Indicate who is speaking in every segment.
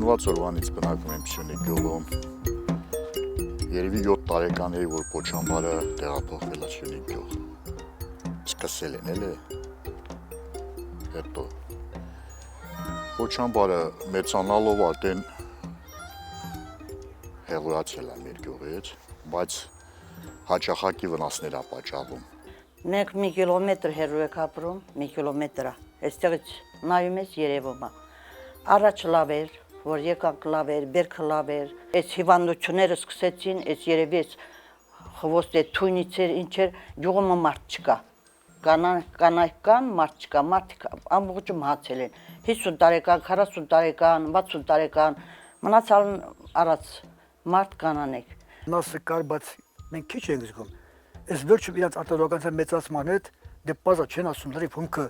Speaker 1: ծնված օրվանից բնակվում եմ Սյունիք գյուղում։ Երևի 7 տարեկան էի, որ Պոչամբարը տեղափոխվել է Սյունիք գյուղ։ Սկսել են էլի։ Հետո Պոչամբարը մեծանալով արդեն հեղորացել է մեր գյուղից, բայց հաճախակի վնասներ է պատճառում։
Speaker 2: Մենք մի կիլոմետր հեռու եք ապրում, մի կիլոմետր է, այստեղից նայում ես երևում է։ Առաջ լավ էր, որ եկանք լավ էր, բերքը լավ էր, այս հիվանդությունները սկսեցին, այս երևի այս խվոստ է թույնից էր, ինչ էր, գյուղում մարդ չկա։ Կանայք կան, մարդ չկա, մարդիկ ամբողջում հացել են, 50 տարեկան, 40 տարեկան, 60 տարեկան, մնացալն առած մարդ կանանեք։
Speaker 3: Նասը կար, բայց մենք քիչ ենք զգում։ Այս վերջում իրանց արտադրականության մեծացման հետ դե բազա չեն ասում լրիվ հումքը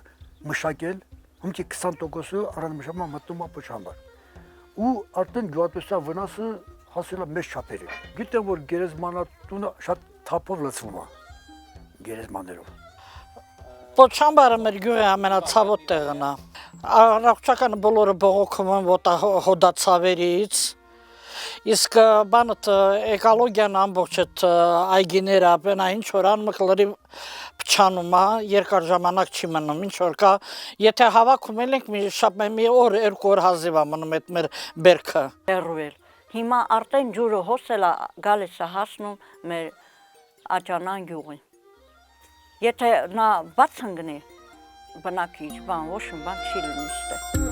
Speaker 3: մշակել, հումքի 20%-ը առանց մտնում է Պոչամբար։ Ու արդեն գյուղատնտեսության վնասը հասել է մեծ չափերի։ Գիտեմ, որ գերեզմանատունը շատ թափով լցվում է գերեզմաններով։
Speaker 4: Պոչամբարը մեր գյուղի ամենացավոտ տեղն է։ Առողջականը բոլորը բողոքում են հոդացավերից։ Իսկ բանըտ էկոլոգիան ամբողջ այդ այգիները ապենա ինչ որ անում լրիվ փչանում է, երկար ժամանակ չի մնում, ինչ որ կա, եթե հավաքում ենք մի օր, երկու օր հազիվ է մնում այդ մեր բերքը։
Speaker 2: Հեռուել։ Հիմա արդեն ջուրը հոսել է, գալիս է հասնում մեր Աճանան գյուղին։ Եթե նա բաց ընկնի, բնակիչ, ոչ մի բան չի լինի ստե։